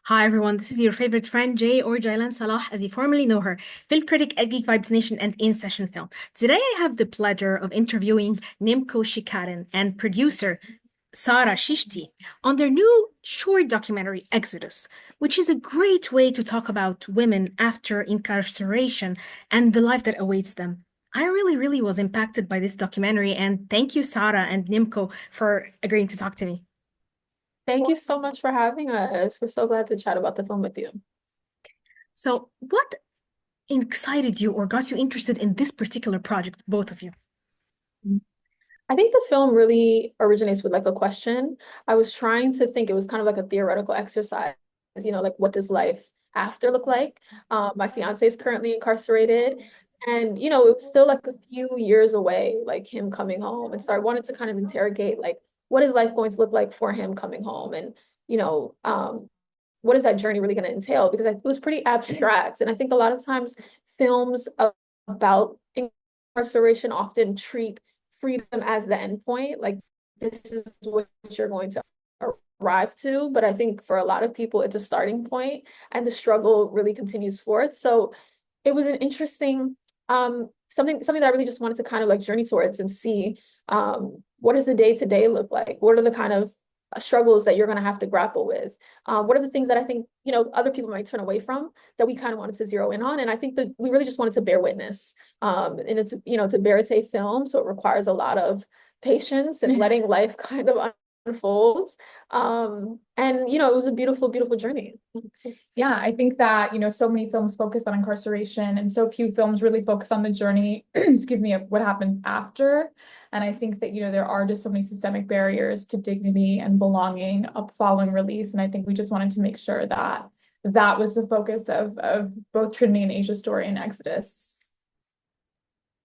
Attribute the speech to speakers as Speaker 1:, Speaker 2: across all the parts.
Speaker 1: Hi everyone, this is your favorite friend Jay or Jaylan Salah, as you formerly know her, film critic at Geek Vibes Nation and In Session Film. Today I have the pleasure of interviewing Nimco Sheikhaden and producer Sara Chishti on their new short documentary Exodus, which is a great way to talk about women after incarceration and the life that awaits them. I really was impacted by this documentary, and thank you, Sara and Nimco, for agreeing to talk to me.
Speaker 2: Thank you so much for having us. We're so glad to chat about the film with you.
Speaker 1: So, what excited you or got you interested in this particular project, both of you?
Speaker 2: I think the film really originates with like a question. I was trying to think, it was kind of like a theoretical exercise, like what does life after look like? My fiance is currently incarcerated, and it was still like a few years away, like him coming home. And so I wanted to kind of interrogate like what is life going to look like for him coming home? And you know, um, what is that journey really going to entail? Because it was pretty abstract. And I think a lot of times films about incarceration often treat freedom as the end point. Like, this is what you're going to arrive to. But I think for a lot of people, it's a starting point and the struggle really continues forth. So it was an interesting something that I really just wanted to kind of like journey towards and see what does the day-to-day look like? What are the kind of struggles that you're going to have to grapple with? What are the things that I think, other people might turn away from that we kind of wanted to zero in on? And I think that we really just wanted to bear witness. And it's a verite film, so it requires a lot of patience and letting life kind of unfold. And it was a beautiful journey.
Speaker 3: Yeah, I think that, so many films focus on incarceration and so few films really focus on the journey, excuse me, of what happens after. And I think that, there are just so many systemic barriers to dignity and belonging up following release. And I think we just wanted to make sure that that was the focus of both Trinity and Asia's story in Exodus.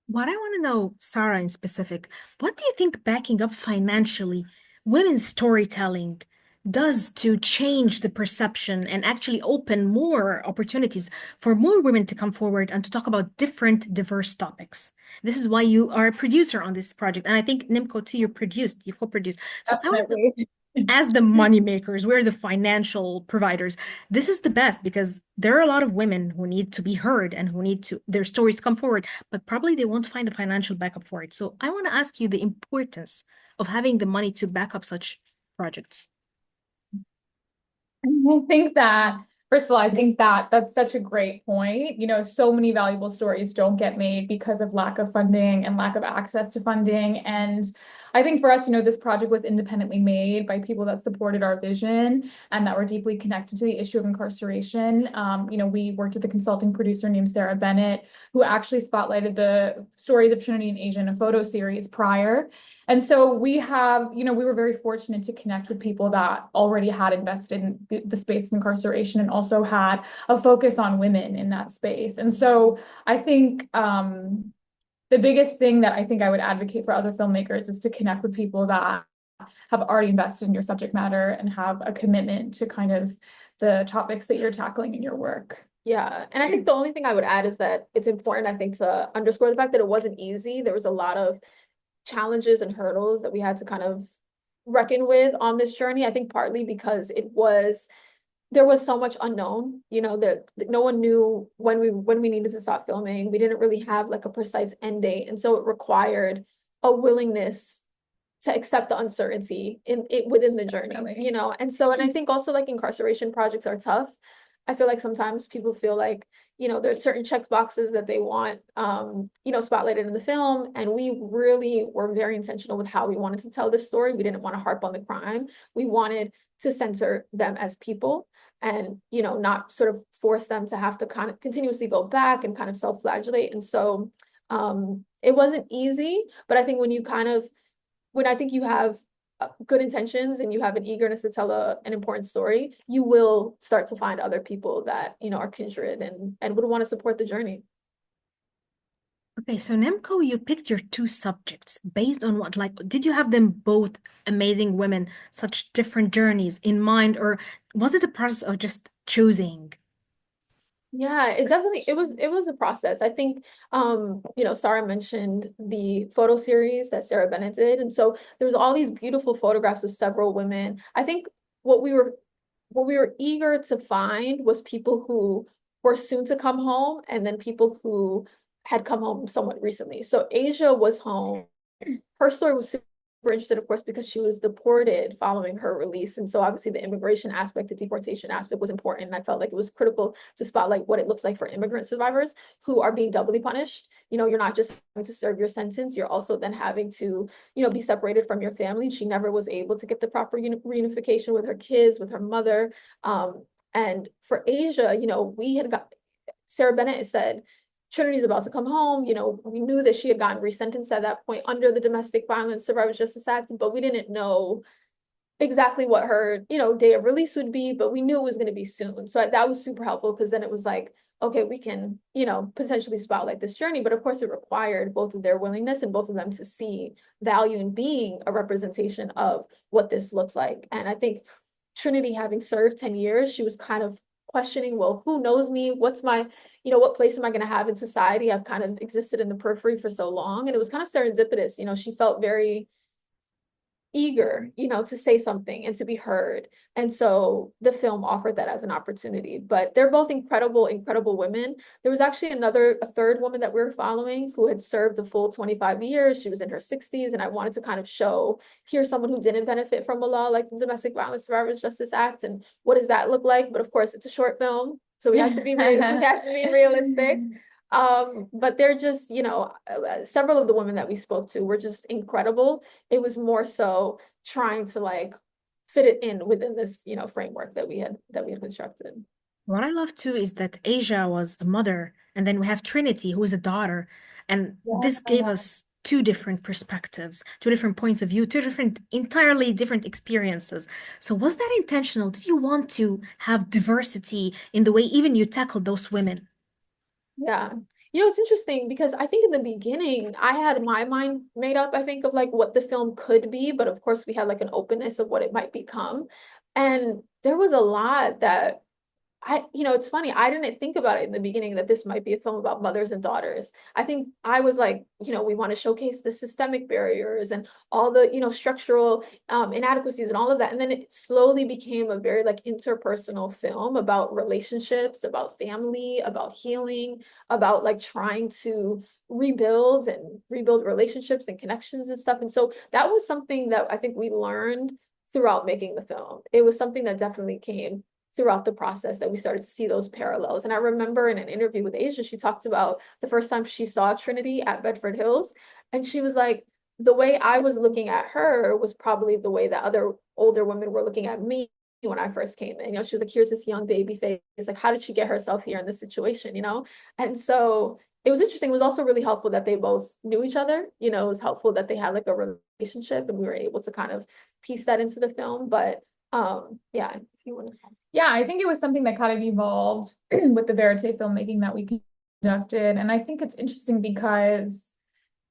Speaker 1: What I want to know, Sarah in specific, what do you think backing up financially women's storytelling does to change the perception and actually open more opportunities for more women to come forward and to talk about different, diverse topics? This is why you are a producer on this project. And I think Nimco too, you co-produced. So I want to
Speaker 3: Definitely.
Speaker 1: as the money makers, we're the financial providers. This is the best because there are a lot of women who need to be heard and who need to their stories come forward, but probably they won't find the financial backup for it. So I want to ask you the importance of having the money to back up such projects.
Speaker 3: I think that, first of all, I think that that's such a great point. So many valuable stories don't get made because of lack of funding and lack of access to funding. And I think for us, this project was independently made by people that supported our vision and that were deeply connected to the issue of incarceration. We worked with a consulting producer named Sarah Bennett, who actually spotlighted the stories of Trinity and Asia in a photo series prior. And so we have, we were very fortunate to connect with people that already had invested in the space of incarceration and also had a focus on women in that space. And so I think the biggest thing that I think I would advocate for other filmmakers is to connect with people that have already invested in your subject matter and have a commitment to kind of the topics that you're tackling in your work.
Speaker 2: Yeah. And I think the only thing I would add is that it's important, I think, to underscore the fact that it wasn't easy. There was a lot of challenges and hurdles that we had to kind of reckon with on this journey. I think partly because there was so much unknown, that no one knew when we needed to stop filming. We didn't really have like a precise end date. And so it required a willingness to accept the uncertainty in it within the journey, and I think also like incarceration projects are tough. I feel like sometimes people feel like, there's certain check boxes that they want, spotlighted in the film. And we really were very intentional with how we wanted to tell this story. We didn't want to harp on the crime. We wanted to center them as people and, not sort of force them to have to kind of continuously go back and kind of self-flagellate. And so it wasn't easy, but I think when I think you have good intentions and you have an eagerness to tell an important story, you will start to find other people that, are kindred and would want to support the journey.
Speaker 1: Okay, so Nemco, you picked your two subjects based on what, like, did you have them both amazing women, such different journeys in mind, or was it a process of just choosing?
Speaker 2: Yeah, it was a process. I think Sarah mentioned the photo series that Sarah Bennett did. And so there was all these beautiful photographs of several women. I think what we were what we were eager to find was people who were soon to come home, and then people who had come home somewhat recently. So Asia was home. Her story was super interested, of course, because she was deported following her release. And so obviously the immigration aspect, the deportation aspect was important. And I felt like it was critical to spotlight what it looks like for immigrant survivors who are being doubly punished. You know, you're not just having to serve your sentence, you're also then having to, you know, be separated from your family. She never was able to get the proper reunification with her kids, with her mother. And for Asia, you know, we had got, Sarah Bennett said, Trinity's about to come home. You know, we knew that she had gotten resentenced at that point under the Domestic Violence Survivors Justice Act, but we didn't know exactly what her, you know, day of release would be, but we knew it was going to be soon. So that was super helpful because then it was like, okay, we can, you know, potentially spotlight this journey. But of course, it required both of their willingness and both of them to see value in being a representation of what this looks like. And I think Trinity, having served 10 years, she was kind of questioning, well, who knows me? What's my, you know, what place am I going to have in society? I've kind of existed in the periphery for so long. And it was kind of serendipitous. You know, she felt very eager, you know, to say something and to be heard. And so the film offered that as an opportunity. But they're both incredible, incredible women. There was actually a third woman that we were following who had served the full 25 years. She was in her 60s. And I wanted to kind of show, here's someone who didn't benefit from a law like the Domestic Violence Survivors Justice Act. And what does that look like? But of course, it's a short film. So we had to be we had to be realistic. But they're just, you know, several of the women that we spoke to were just incredible. It was more so trying to like fit it in within this, you know, framework that we had constructed.
Speaker 1: What I love too is that Asia was a mother, and then we have Trinity, who is a daughter. And this gave us two different perspectives, two different points of view, two different, entirely different experiences. So was that intentional? Did you want to have diversity in the way even you tackled those women?
Speaker 2: Yeah. You know, it's interesting because I think in the beginning, I had my mind made up, I think, of like what the film could be, but of course we had like an openness of what it might become. And there was a lot that you know, it's funny. I didn't think about it in the beginning that this might be a film about mothers and daughters. I think I was like, you know, we want to showcase the systemic barriers and all the, you know, structural inadequacies and all of that. And then it slowly became a very like interpersonal film about relationships, about family, about healing, about like trying to rebuild relationships and connections and stuff. And so that was something that I think we learned throughout making the film. It was something that definitely came throughout the process that we started to see those parallels. And I remember in an interview with Asia, she talked about the first time she saw Trinity at Bedford Hills. And she was like, the way I was looking at her was probably the way that other older women were looking at me when I first came in. You know, she was like, here's this young baby face. Like, how did she get herself here in this situation? You know? And so it was interesting. It was also really helpful that they both knew each other. You know, it was helpful that they had like a relationship and we were able to kind of piece that into the film. But yeah, if you want to.
Speaker 3: Yeah, I think it was something that kind of evolved with the verite filmmaking that we conducted. And I think it's interesting because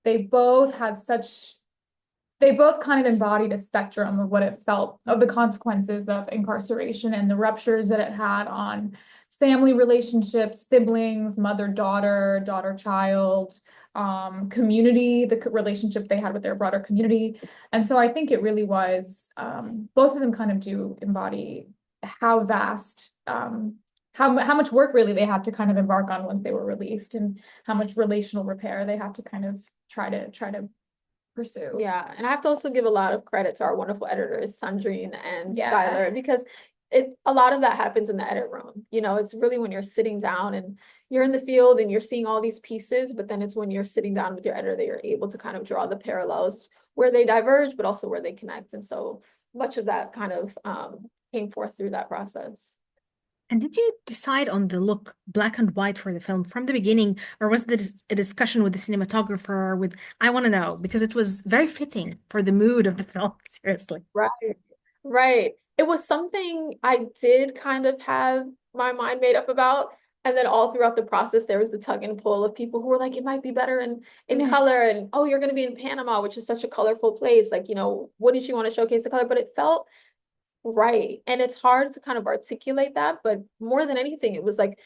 Speaker 3: they both kind of embodied a spectrum of what it felt, of the consequences of incarceration and the ruptures that it had on family relationships, siblings, mother-daughter, daughter-child, community, the relationship they had with their broader community. And so I think it really was, both of them kind of do embody how vast, how much work really they had to kind of embark on once they were released, and how much relational repair they had to kind of try to pursue.
Speaker 2: Yeah, and I have to also give a lot of credit to our wonderful editors, Sandrine and
Speaker 3: Yeah.
Speaker 2: Skylar, because a lot of that happens in the edit room. You know, it's really when you're sitting down and you're in the field and you're seeing all these pieces, but then it's when you're sitting down with your editor that you're able to kind of draw the parallels where they diverge, but also where they connect. And so much of that kind of came forth through that process.
Speaker 1: And did you decide on the look, black and white, for the film from the beginning, or was this a discussion with the cinematographer? I want to know because it was very fitting for the mood of the film, seriously.
Speaker 2: Right, right. It was something I did kind of have my mind made up about. And then all throughout the process, there was the tug and pull of people who were like, it might be better in color. And oh, you're going to be in Panama, which is such a colorful place. Like, you know, wouldn't you want to showcase the color? But it felt right. And it's hard to kind of articulate that. But more than anything, it was like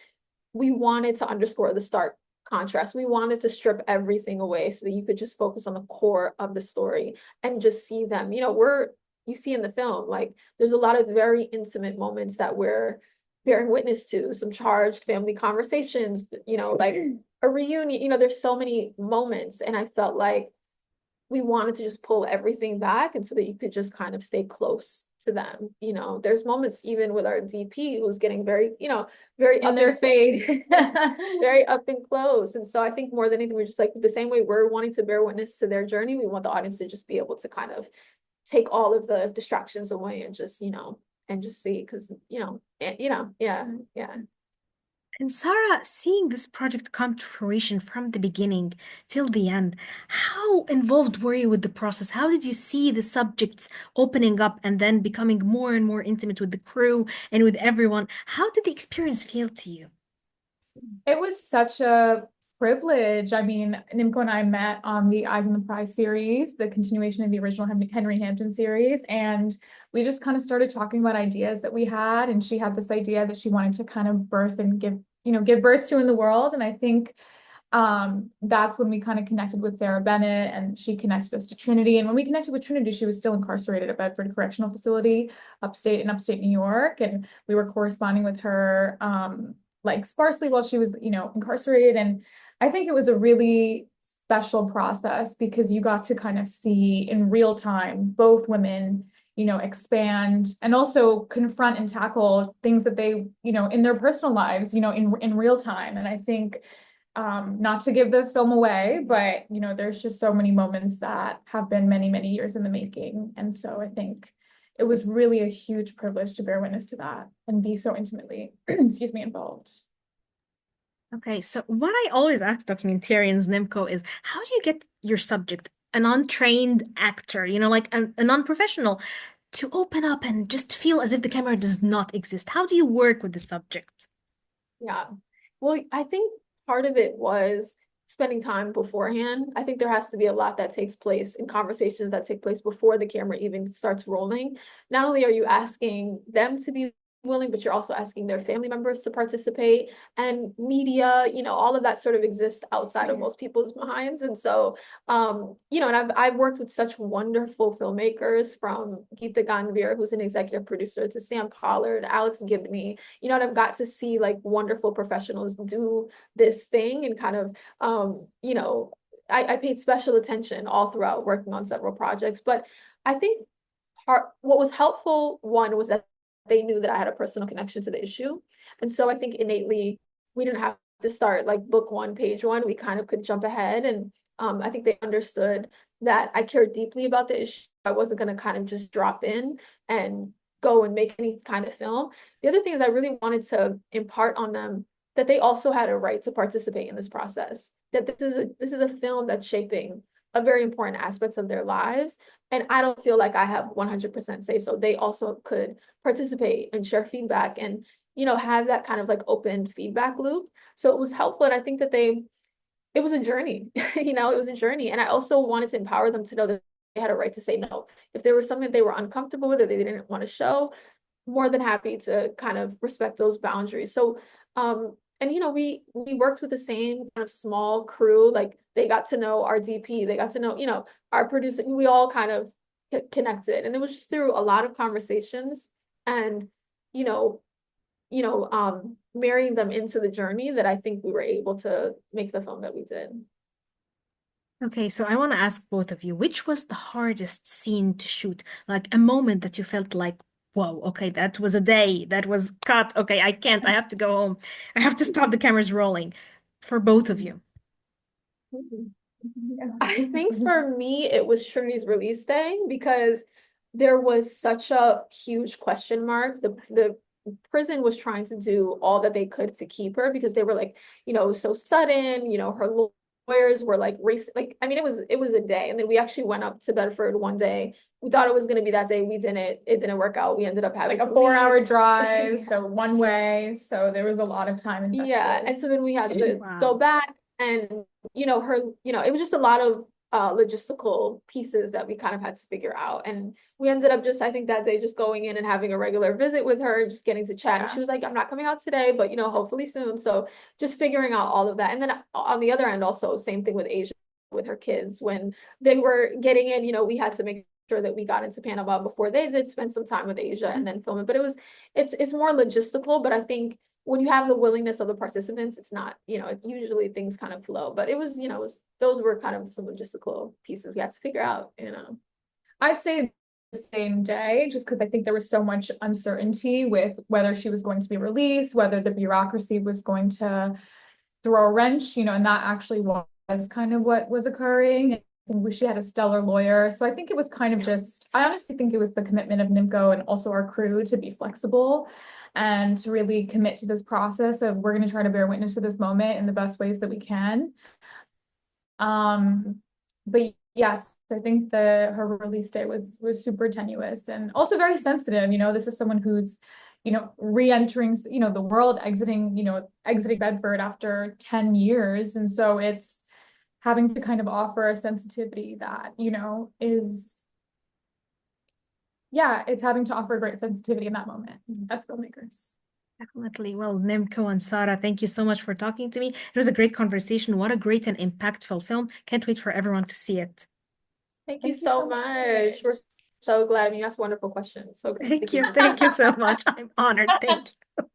Speaker 2: we wanted to underscore the stark contrast. We wanted to strip everything away so that you could just focus on the core of the story and just see them. You know, you see in the film. Like there's a lot of very intimate moments that we're bearing witness to, some charged family conversations, like a reunion, there's so many moments. And I felt like we wanted to just pull everything back and so that you could just kind of stay close to them. There's moments even with our DP who's getting very, very
Speaker 3: in their face,
Speaker 2: very up and close. And so I think more than anything, we're just like the same way we're wanting to bear witness to their journey, we want the audience to just be able to kind of take all of the distractions away and just, and just see, because, yeah.
Speaker 1: And Sarah, seeing this project come to fruition from the beginning till the end, how involved were you with the process? How did you see the subjects opening up and then becoming more and more intimate with the crew and with everyone? How did the experience feel to you?
Speaker 3: It was such a privilege. I mean, Nimco and I met on the Eyes on the Prize series, the continuation of the original Henry Hampton series, and we just kind of started talking about ideas that we had, and she had this idea that she wanted to kind of birth and give birth to in the world. And I think that's when we kind of connected with Sarah Bennett, and she connected us to Trinity. And when we connected with Trinity, she was still incarcerated at Bedford Correctional Facility, upstate New York, and we were corresponding with her like sparsely while she was, incarcerated. And I think it was a really special process because you got to kind of see in real time both women, expand and also confront and tackle things that they, in their personal lives, in real time. And I think not to give the film away, but there's just so many moments that have been many, many years in the making. And so I think it was really a huge privilege to bear witness to that and be so intimately, excuse me, involved.
Speaker 1: Okay, so what I always ask documentarians, Nimco, is how do you get your subject, an untrained actor, like a non-professional, to open up and just feel as if the camera does not exist? How do you work with the subject?
Speaker 2: Yeah. Well, I think part of it was spending time beforehand. I think there has to be a lot that takes place in conversations that take place before the camera even starts rolling. Not only are you asking them to be willing, but you're also asking their family members to participate, and media, all of that sort of exists outside of most people's minds. And so, and I've worked with such wonderful filmmakers, from Geeta Ganvir, who's an executive producer, to Sam Pollard, Alex Gibney, and I've got to see like wonderful professionals do this thing and kind of, I paid special attention all throughout working on several projects. But I think what was helpful, one, was that they knew that I had a personal connection to the issue. And so I think innately we didn't have to start like book one, page one. We kind of could jump ahead. And I think they understood that I cared deeply about the issue. I wasn't going to kind of just drop in and go and make any kind of film. The other thing is I really wanted to impart on them that they also had a right to participate in this process, that this is a film that's shaping a very important aspects of their lives. And I don't feel like I have 100% say so. They also could participate and share feedback and, have that kind of like open feedback loop. So it was helpful. And I think that it was a journey, it was a journey. And I also wanted to empower them to know that they had a right to say no. If there was something they were uncomfortable with or they didn't want to show, more than happy to kind of respect those boundaries. So, and we worked with the same kind of small crew. Like they got to know our DP, they got to know, our producer. We all kind of connected, and it was just through a lot of conversations and, marrying them into the journey that I think we were able to make the film that we did.
Speaker 1: Okay, so I want to ask both of you, which was the hardest scene to shoot? Like a moment that you felt like, whoa, okay, that was a day, that was cut. Okay, I can't, I have to go home. I have to stop the cameras rolling for both of you.
Speaker 2: I think for me, it was Trinity's release day, because there was such a huge question mark. The prison was trying to do all that they could to keep her, because they were like, so sudden, her lawyers were like racing. Like, I mean, it was a day. And then we actually went up to Bedford one day. We thought it was going to be that day. We didn't. It didn't work out. We ended up having
Speaker 3: like a 4-hour drive, so one way. So there was a lot of time invested.
Speaker 2: Yeah, and so then we had to go back, and her, it was just a lot of logistical pieces that we kind of had to figure out. And we ended up just, I think that day, just going in and having a regular visit with her, just getting to chat. And she was like, I'm not coming out today, but hopefully soon. So just figuring out all of that. And then on the other end, also same thing with Asia, with her kids, when they were getting in, we had to make sure that we got into Panama before they did, spend some time with Asia and then film it. But it's more logistical, but I think when you have the willingness of the participants, it's not, usually things kind of flow. But it was, those were kind of some logistical pieces we had to figure out.
Speaker 3: I'd say the same day, just because I think there was so much uncertainty with whether she was going to be released, whether the bureaucracy was going to throw a wrench, and that actually was kind of what was occurring. I think she had a stellar lawyer. So I think it was kind of I honestly think it was the commitment of Nimco and also our crew to be flexible and to really commit to this process of we're going to try to bear witness to this moment in the best ways that we can. But yes, I think her release day was super tenuous and also very sensitive. This is someone who's, re-entering, the world, exiting Bedford after 10 years. And so it's having to kind of offer a sensitivity that, it's having to offer great sensitivity in that moment as filmmakers.
Speaker 1: Definitely. Well, Nimco and Sara, thank you so much for talking to me. It was a great conversation. What a great and impactful film. Can't wait for everyone to see it.
Speaker 2: Thank you so much. We're so glad. I mean, that's wonderful questions. So
Speaker 1: Thank you. Thank you so much. I'm honored. Thank you.